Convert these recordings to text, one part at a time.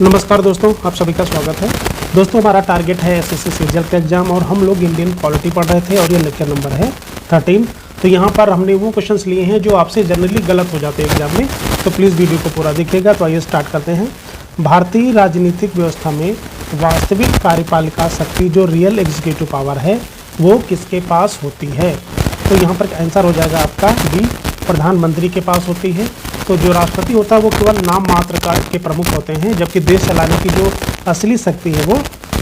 नमस्कार दोस्तों, आप सभी का स्वागत है। दोस्तों, हमारा टारगेट है एसएससी सीजीएल का एग्जाम और हम लोग इंडियन पॉलिटी पढ़ रहे थे और ये लेक्चर नंबर है 13। तो यहाँ पर हमने वो क्वेश्चंस लिए हैं जो आपसे जनरली गलत हो जाते हैं एग्जाम में, तो प्लीज़ वीडियो को पूरा देखिएगा। तो आइए स्टार्ट करते हैं। भारतीय राजनीतिक व्यवस्था में वास्तविक कार्यपालिका शक्ति जो रियल एग्जीक्यूटिव पावर है वो किसके पास होती है? तो यहाँ पर आंसर हो जाएगा आपका बी, प्रधानमंत्री के पास होती है। तो जो राष्ट्रपति होता है वो केवल नाम मात्र का के प्रमुख होते हैं, जबकि देश चलाने की जो असली शक्ति है वो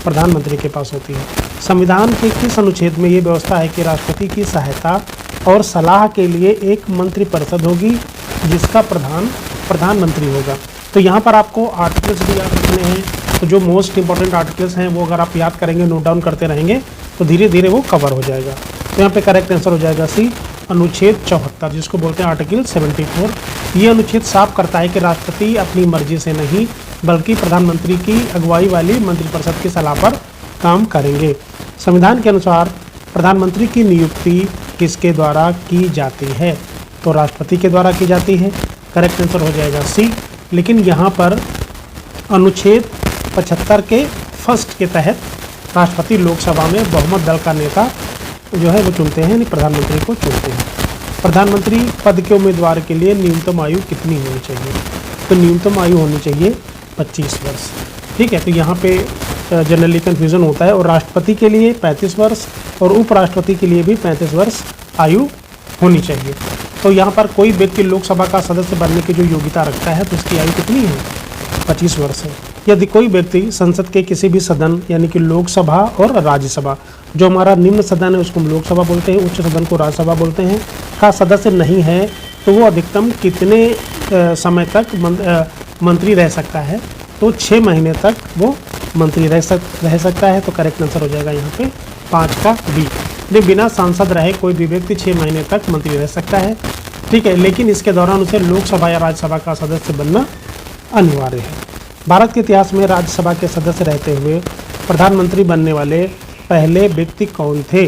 प्रधानमंत्री के पास होती है। संविधान के किस अनुच्छेद में ये व्यवस्था है कि राष्ट्रपति की सहायता और सलाह के लिए एक मंत्रिपरिषद होगी जिसका प्रधान प्रधानमंत्री होगा? तो यहाँ पर आपको आर्टिकल्स भी याद रखने हैं। तो जो मोस्ट इंपॉर्टेंट आर्टिकल्स हैं वो अगर आप याद करेंगे, नोट डाउन करते रहेंगे तो धीरे धीरे वो कवर हो जाएगा। तो यहाँ पे करेक्ट आंसर हो जाएगा सी, अनुच्छेद 74, जिसको बोलते हैं आर्टिकल 74। ये अनुच्छेद साफ करता है कि राष्ट्रपति अपनी मर्जी से नहीं बल्कि प्रधानमंत्री की अगुवाई वाली मंत्रिपरिषद की सलाह पर काम करेंगे। संविधान के अनुसार प्रधानमंत्री की नियुक्ति किसके द्वारा की जाती है? तो राष्ट्रपति के द्वारा की जाती है। करेक्ट आंसर हो जाएगा सी। लेकिन यहाँ पर अनुच्छेद 75 के फर्स्ट के तहत राष्ट्रपति लोकसभा में बहुमत दल का नेता जो है वो चुनते हैं, यानी प्रधानमंत्री को चुनते हैं। प्रधानमंत्री पद के उम्मीदवार के लिए न्यूनतम आयु कितनी होनी चाहिए? तो न्यूनतम आयु होनी चाहिए 25 वर्ष। ठीक है, तो यहाँ पे जनरली कन्फ्यूज़न होता है। और राष्ट्रपति के लिए 35 वर्ष और उपराष्ट्रपति के लिए भी 35 वर्ष आयु होनी चाहिए। तो यहाँ पर कोई व्यक्ति लोकसभा का सदस्य बनने की जो योग्यता रखता है तो उसकी आयु कितनी है? 25 वर्ष है। यदि कोई व्यक्ति संसद के किसी भी सदन यानी कि लोकसभा और राज्यसभा, जो हमारा निम्न सदन है उसको हम लोकसभा बोलते हैं, उच्च सदन को राज्यसभा बोलते हैं, का सदस्य नहीं है तो वो अधिकतम कितने समय तक मंत्री रह सकता है? तो 6 महीने तक वो मंत्री रह सकता है। तो करेक्ट आंसर हो जाएगा यहाँ पे 5 का बी। लेकिन बिना सांसद रहे कोई भी व्यक्ति 6 महीने तक मंत्री रह सकता है। ठीक है, लेकिन इसके दौरान उसे लोकसभा या राज्यसभा का सदस्य बनना अनिवार्य है। भारत के इतिहास में राज्यसभा के सदस्य रहते हुए प्रधानमंत्री बनने वाले पहले व्यक्ति कौन थे?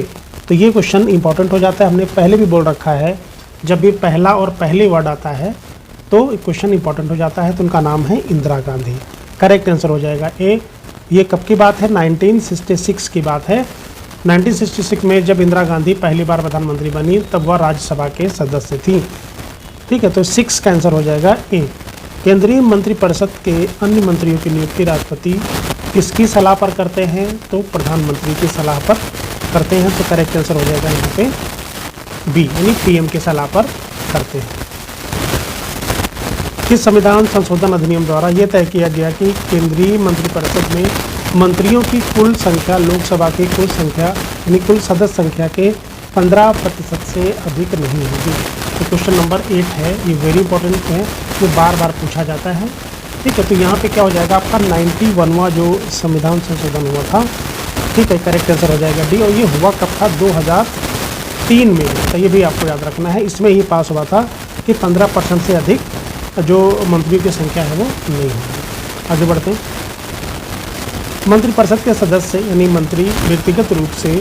तो ये क्वेश्चन इंपॉर्टेंट हो जाता है। हमने पहले भी बोल रखा है, जब भी पहला और पहले वर्ड आता है तो क्वेश्चन इंपॉर्टेंट हो जाता है। तो उनका नाम है इंदिरा गांधी। करेक्ट आंसर हो जाएगा ए। ये कब की बात है? 1966 की बात है। 1966 में जब इंदिरा गांधी पहली बार प्रधानमंत्री बनी तब वह राज्यसभा के सदस्य थी। ठीक है, तो 6 का आंसर हो जाएगा ए। केंद्रीय मंत्रिपरिषद के अन्य मंत्रियों की नियुक्ति राष्ट्रपति किसकी सलाह पर करते हैं? तो प्रधानमंत्री की सलाह पर करते हैं। तो करेक्ट आंसर हो जाएगा यहाँ पे बी, यानी पीएम की सलाह पर करते हैं। किस संविधान संशोधन अधिनियम द्वारा यह तय किया गया कि केंद्रीय मंत्रिपरिषद में मंत्रियों की कुल संख्या लोकसभा की कुल संख्या यानी कुल सदस्य संख्या के 15% से अधिक नहीं होगी? तो क्वेश्चन नंबर 8 है, ये वेरी इंपॉर्टेंट है, ये बार बार पूछा जाता है। ठीक है, तो यहाँ पे क्या हो जाएगा आपका 91वां जो संविधान संशोधन हुआ था। ठीक है, करेक्ट आंसर हो जाएगा डी। और ये हुआ कब था? 2003 में। तो ये भी आपको याद रखना है। इसमें ही पास हुआ था कि 15% से अधिक जो मंत्रियों की संख्या है वो नहीं होगी। आगे बढ़ते हैं। मंत्रिपरिषद के सदस्य यानी मंत्री व्यक्तिगत रूप से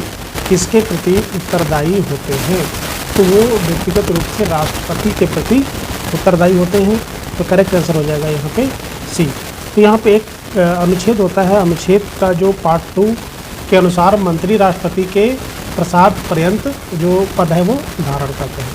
किसके प्रति उत्तरदायी होते हैं? तो वो व्यक्तिगत रूप से राष्ट्रपति के प्रति उत्तरदायी होते हैं। तो करेक्ट आंसर हो जाएगा यहाँ पे सी। तो यहाँ पे एक अनुच्छेद होता है, अनुच्छेद का जो पार्ट 2 के अनुसार मंत्री राष्ट्रपति के प्रसाद पर्यंत जो पद है वो धारण करते हैं।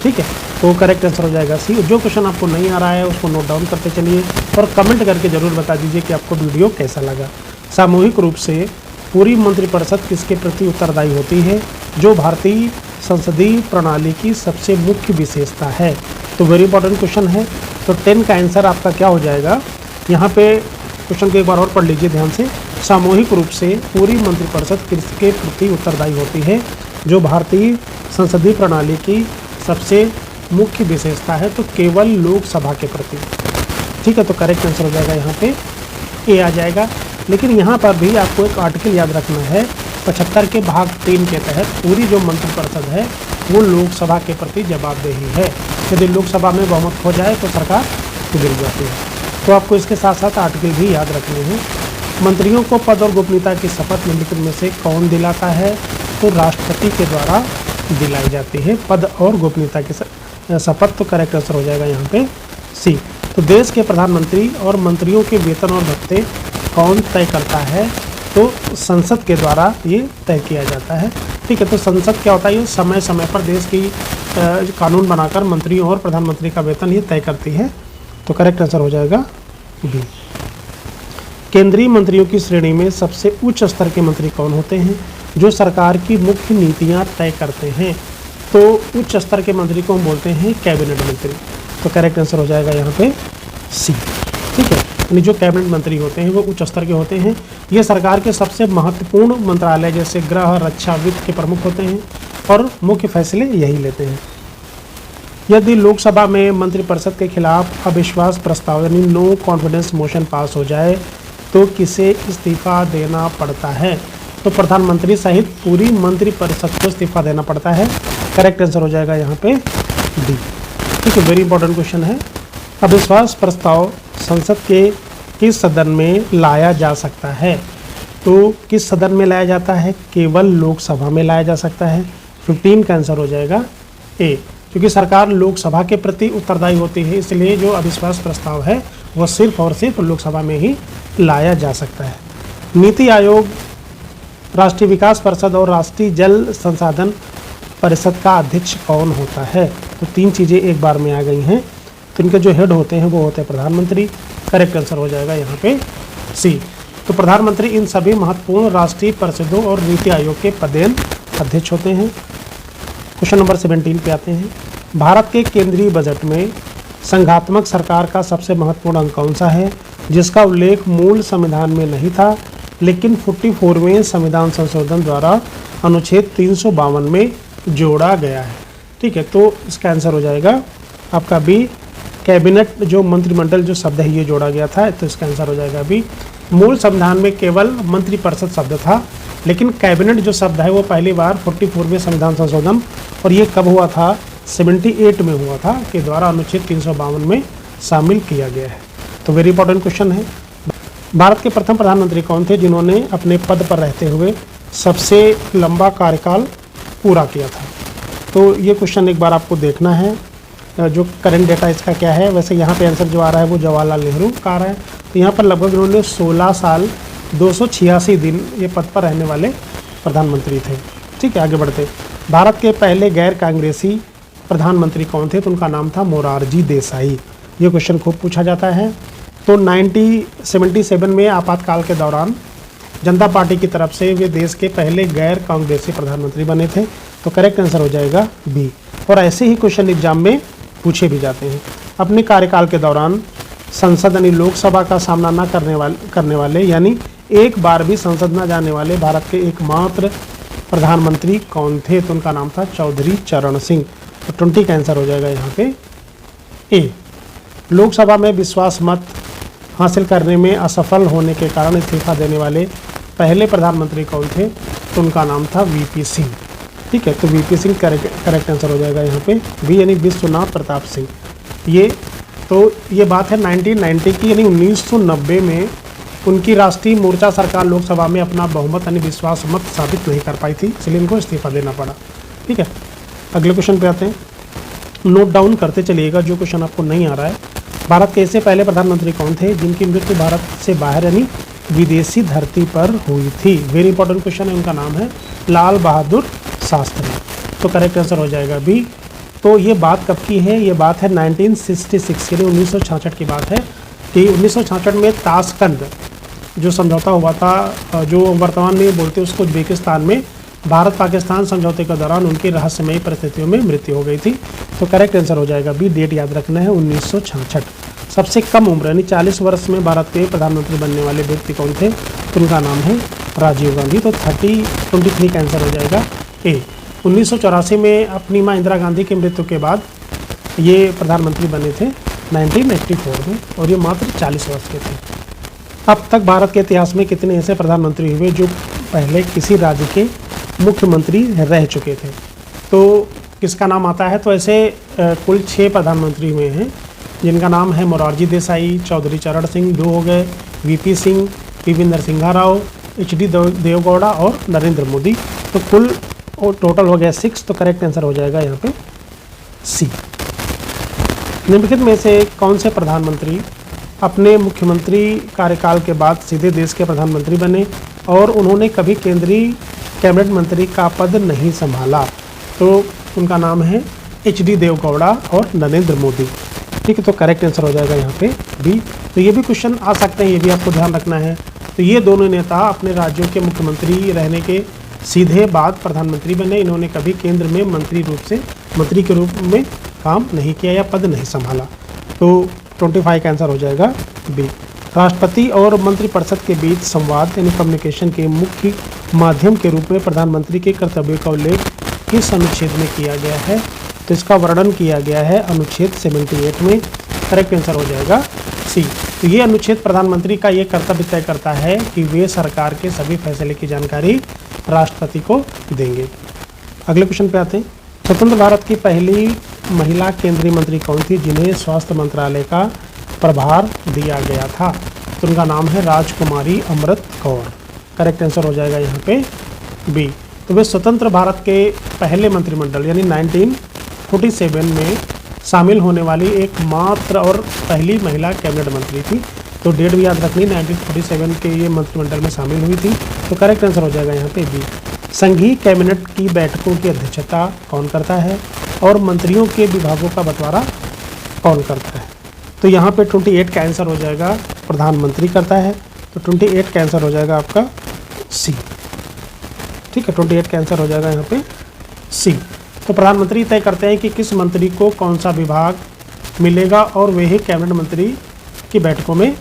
ठीक है, तो करेक्ट आंसर हो जाएगा सी। जो क्वेश्चन आपको नहीं आ रहा है उसको नोट डाउन करते चलिए और कमेंट करके ज़रूर बता दीजिए कि आपको वीडियो कैसा लगा। सामूहिक रूप से पूरी मंत्रिपरिषद किसके प्रति उत्तरदायी होती है? जो भारतीय संसदीय प्रणाली की सबसे मुख्य विशेषता है। तो वेरी इंपॉर्टेंट क्वेश्चन है। तो 10 का आंसर आपका क्या हो जाएगा? यहाँ पे क्वेश्चन को एक बार और पढ़ लीजिए ध्यान से। सामूहिक रूप से पूरी मंत्रिपरिषद किसके प्रति उत्तरदायी होती है? जो भारतीय संसदीय प्रणाली की सबसे मुख्य विशेषता है। तो केवल लोकसभा के प्रति। ठीक है, तो करेक्ट आंसर हो जाएगा यहाँ पे ए आ जाएगा। लेकिन यहाँ पर भी आपको एक आर्टिकल याद रखना है, 75 के भाग 3 के तहत पूरी जो मंत्रिपरिषद है वो लोकसभा के प्रति जवाबदेही है। यदि लोकसभा में बहुमत खो जाए तो सरकार गिर जाती है। तो आपको इसके साथ साथ आर्टिकल भी याद रखने हैं। मंत्रियों को पद और गोपनीयता की शपथ निम्नलिखित में से कौन दिलाता है? तो राष्ट्रपति के द्वारा दिलाई जाती है पद और गोपनीयता की शपथ। तो करेक्ट आंसर हो जाएगा यहाँ पे सी। तो देश के प्रधानमंत्री और मंत्रियों के वेतन और भत्ते कौन तय करता है? तो संसद के द्वारा ये तय किया जाता है। ठीक है, तो संसद क्या होता है? ये समय समय पर देश की कानून बनाकर मंत्रियों और प्रधानमंत्री का वेतन ये तय करती है। तो करेक्ट आंसर हो जाएगा बी। केंद्रीय मंत्रियों की श्रेणी में सबसे उच्च स्तर के मंत्री कौन होते हैं? जो सरकार की मुख्य नीतियां तय करते हैं। तो उच्च स्तर के मंत्री को हम बोलते हैं कैबिनेट मंत्री। तो करेक्ट आंसर हो जाएगा यहाँ पे सी। ठीक है, यानी जो कैबिनेट मंत्री होते हैं वो उच्च स्तर के होते हैं। ये सरकार के सबसे महत्वपूर्ण मंत्रालय जैसे गृह, रक्षा, वित्त के प्रमुख होते हैं और मुख्य फैसले यही लेते हैं। यदि लोकसभा में मंत्रिपरिषद के खिलाफ अविश्वास प्रस्ताव यानी नो कॉन्फिडेंस मोशन पास हो जाए तो किसे इस्तीफा देना पड़ता है? तो प्रधानमंत्री सहित पूरी मंत्रिपरिषद को इस्तीफा देना पड़ता है। करेक्ट आंसर हो जाएगा यहाँ पे डी। ठीक है, वेरी इंपॉर्टेंट क्वेश्चन है। अविश्वास प्रस्ताव संसद के किस सदन में लाया जा सकता है? तो किस सदन में लाया जाता है? केवल लोकसभा में लाया जा सकता है। 15 का आंसर हो जाएगा ए, क्योंकि सरकार लोकसभा के प्रति उत्तरदायी होती है, इसलिए जो अविश्वास प्रस्ताव है वह सिर्फ और सिर्फ लोकसभा में ही लाया जा सकता है। नीति आयोग, राष्ट्रीय विकास परिषद और राष्ट्रीय जल संसाधन परिषद का अध्यक्ष कौन होता है? तो 3 चीज़ें एक बार में आ गई हैं। तो इनके जो हेड होते हैं वो होते हैं प्रधानमंत्री। करेक्ट आंसर हो जाएगा यहाँ पे सी। तो प्रधानमंत्री इन सभी महत्वपूर्ण राष्ट्रीय परिषदों और नीति आयोग के पदेन अध्यक्ष होते हैं। क्वेश्चन नंबर 17 पे आते हैं। भारत के केंद्रीय बजट में संघात्मक सरकार का सबसे महत्वपूर्ण अंग कौन सा है जिसका उल्लेख मूल संविधान में नहीं था लेकिन 44वें संविधान संशोधन द्वारा अनुच्छेद 352 में जोड़ा गया है? ठीक है, तो इसका आंसर हो जाएगा आपका बी। कैबिनेट, जो मंत्रिमंडल जो शब्द है ये जोड़ा गया था, तो इसका आंसर हो जाएगा बी। मूल संविधान में केवल मंत्रिपरिषद शब्द था, लेकिन कैबिनेट जो शब्द है वो पहली बार 44वें संविधान संशोधन, और ये कब हुआ था? 78 में हुआ था, के द्वारा अनुच्छेद 352 में शामिल किया गया है। तो वेरी इंपॉर्टेंट क्वेश्चन है। भारत के प्रथम प्रधानमंत्री कौन थे जिन्होंने अपने पद पर रहते हुए सबसे लंबा कार्यकाल पूरा किया था? तो ये क्वेश्चन एक बार आपको देखना है। जो करंट डेटा इसका क्या है, वैसे यहाँ पे आंसर जो आ रहा है वो जवाहरलाल नेहरू का आ रहा है। तो यहाँ पर लगभग इन्होंने 16 साल 286 दिन ये पद पर रहने वाले प्रधानमंत्री थे। ठीक है, आगे बढ़ते। भारत के पहले गैर कांग्रेसी प्रधानमंत्री कौन थे? तो उनका नाम था मोरारजी देसाई। ये क्वेश्चन खूब पूछा जाता है। तो 1977 में आपातकाल के दौरान जनता पार्टी की तरफ से वे देश के पहले गैर कांग्रेसी प्रधानमंत्री बने थे। तो करेक्ट आंसर हो जाएगा बी। और ऐसे ही क्वेश्चन एग्जाम में पूछे भी जाते हैं। अपने कार्यकाल के दौरान संसद यानी लोकसभा का सामना न करने वाले यानी एक बार भी संसद न जाने वाले भारत के एकमात्र प्रधानमंत्री कौन थे? तो उनका नाम था चौधरी चरण सिंह। तो 20 का आंसर हो जाएगा यहाँ पे ए। लोकसभा में विश्वास मत हासिल करने में असफल होने के कारण इस्तीफा देने वाले पहले प्रधानमंत्री कौन थे? तो उनका नाम था वीपी सिंह। ठीक है, तो वीपी सिंह करेक्ट आंसर हो जाएगा यहाँ पे बी, यानी विश्वनाथ प्रताप सिंह। ये बात है 1990 की, यानी 1990 में उनकी राष्ट्रीय मोर्चा सरकार लोकसभा में अपना बहुमत यानी विश्वास मत साबित नहीं कर पाई थी, इसलिए इनको इस्तीफा देना पड़ा। ठीक है, अगले क्वेश्चन पे आते हैं। नोट डाउन करते चलिएगा जो क्वेश्चन आपको नहीं आ रहा है। भारत के ऐसे पहले प्रधानमंत्री कौन थे जिनकी मृत्यु भारत से बाहर यानी विदेशी धरती पर हुई थी? वेरी इंपॉर्टेंट क्वेश्चन है। उनका नाम है लाल बहादुर शास्त्री। तो करेक्ट आंसर हो जाएगा बी। तो ये बात कब की है? ये बात है 1966 यानी 1966 की बात है कि 1966 में ताशकंद जो समझौता हुआ था, जो वर्तमान में बोलते हैं उसको उज्बेकिस्तान में, भारत पाकिस्तान समझौते के दौरान उनकी रहस्यमयी परिस्थितियों में मृत्यु हो गई थी। तो करेक्ट आंसर हो जाएगा बी। डेट याद रखना है 1966। सबसे कम उम्र यानी 40 वर्ष में भारत के प्रधानमंत्री बनने वाले व्यक्ति कौन थे? तो उनका नाम है राजीव गांधी। तो 23 का आंसर हो जाएगा ए। 1984 में अपनी मां इंदिरा गांधी की मृत्यु के बाद ये प्रधानमंत्री बने थे 1984 में, और ये मात्र 40 वर्ष के थे। अब तक भारत के इतिहास में कितने ऐसे प्रधानमंत्री हुए जो पहले किसी राज्य के मुख्यमंत्री रह चुके थे? तो किसका नाम आता है? तो ऐसे कुल 6 प्रधानमंत्री हुए हैं जिनका नाम है मोरारजी देसाई, चौधरी चरण सिंह 2 हो गए, वीपी सिंह, पी.वी. नरसिम्हा राव, एच.डी. देवेगौड़ा और नरेंद्र मोदी। तो कुल टोटल हो गया 6। तो करेक्ट आंसर हो जाएगा यहाँ पे सी। निम्नलिखित में से कौन से प्रधानमंत्री अपने मुख्यमंत्री कार्यकाल के बाद सीधे देश के प्रधानमंत्री बने और उन्होंने कभी केंद्रीय कैबिनेट मंत्री का पद नहीं संभाला? तो उनका नाम है HD देवगौड़ा और नरेंद्र मोदी। ठीक है, तो करेक्ट आंसर हो जाएगा यहाँ पे बी। तो ये भी क्वेश्चन आ सकते हैं, ये भी आपको ध्यान रखना है। तो ये दोनों नेता अपने राज्यों के मुख्यमंत्री रहने के सीधे बाद प्रधानमंत्री बने। इन्होंने कभी केंद्र में मंत्री के रूप में काम नहीं किया या पद नहीं संभाला। तो 25 का आंसर हो जाएगा बी। राष्ट्रपति और मंत्रिपरिषद के बीच संवाद यानी कम्युनिकेशन के मुख्य माध्यम के रूप में प्रधानमंत्री के कर्तव्य का उल्लेख किस अनुच्छेद में किया गया है? तो इसका वर्णन किया गया है अनुच्छेद 78 में। करेक्ट आंसर हो जाएगा सी। तो ये अनुच्छेद प्रधानमंत्री का ये कर्तव्य तय करता है कि वे सरकार के सभी फैसले की जानकारी राष्ट्रपति को देंगे। अगले क्वेश्चन पे आते हैं। स्वतंत्र भारत की पहली महिला केंद्रीय मंत्री कौन थी जिन्हें स्वास्थ्य मंत्रालय का प्रभार दिया गया था? तो उनका नाम है राजकुमारी अमृत कौर। करेक्ट आंसर हो जाएगा यहाँ पे बी। तो वे स्वतंत्र भारत के पहले मंत्रिमंडल यानी 1947 में शामिल होने वाली एकमात्र और पहली महिला कैबिनेट मंत्री थी। तो डेट भी याद रखनी, 1947 के ये मंत्रिमंडल में शामिल हुई थी। तो करेक्ट आंसर हो जाएगा यहाँ पे बी। संघीय कैबिनेट की बैठकों की अध्यक्षता कौन करता है और मंत्रियों के विभागों का बंटवारा कौन करता है? तो यहाँ पे 28 का आंसर हो जाएगा प्रधानमंत्री करता है। तो 28 का आंसर हो जाएगा आपका सी। ठीक है, 28 का आंसर हो जाएगा यहाँ पे सी। तो प्रधानमंत्री तय करते हैं कि किस मंत्री को कौन सा विभाग मिलेगा और वे ही कैबिनेट मंत्री की बैठकों में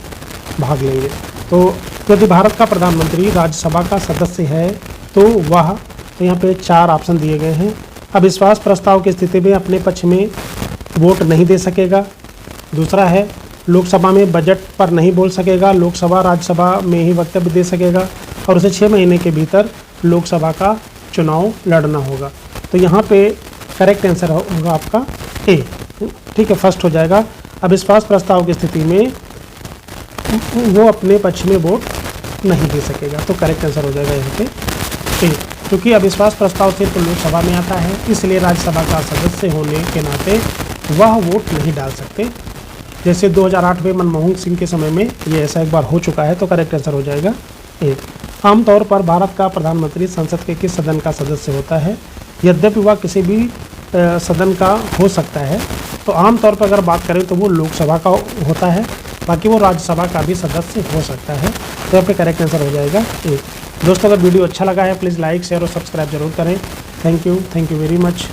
भाग लेंगे। तो यदि भारत का प्रधानमंत्री राज्यसभा का सदस्य है तो वह, तो यहाँ पे 4 ऑप्शन दिए गए हैं। अविश्वास प्रस्ताव की स्थिति में अपने पक्ष में वोट नहीं दे सकेगा। दूसरा है लोकसभा में बजट पर नहीं बोल सकेगा, लोकसभा राज्यसभा में ही वक्तव्य दे सकेगा और उसे 6 महीने के भीतर लोकसभा का चुनाव लड़ना होगा। तो यहाँ पे करेक्ट आंसर होगा आपका ए। ठीक है, फर्स्ट हो जाएगा। अविश्वास प्रस्ताव की स्थिति में वो अपने पक्ष में वोट नहीं दे सकेगा। तो करेक्ट आंसर हो जाएगा यहाँ पे ए। क्योंकि अविश्वास प्रस्ताव से तो लोकसभा में आता है, इसलिए राज्यसभा का सदस्य होने के नाते वह वोट नहीं डाल सकते। जैसे 2008 में मनमोहन सिंह के समय में ये ऐसा एक बार हो चुका है। तो करेक्ट आंसर हो जाएगा ए। आमतौर पर भारत का प्रधानमंत्री संसद के किस सदन का सदस्य होता है? यद्यपि वह किसी भी सदन का हो सकता है, तो आमतौर पर अगर बात करें तो वो लोकसभा का होता है, बाकी वो राज्यसभा का भी सदस्य हो सकता है। तो यहाँ पे करेक्ट आंसर हो जाएगा ए। दोस्तों, अगर वीडियो अच्छा लगा है प्लीज़ लाइक, शेयर और सब्सक्राइब जरूर करें। Thank you very much.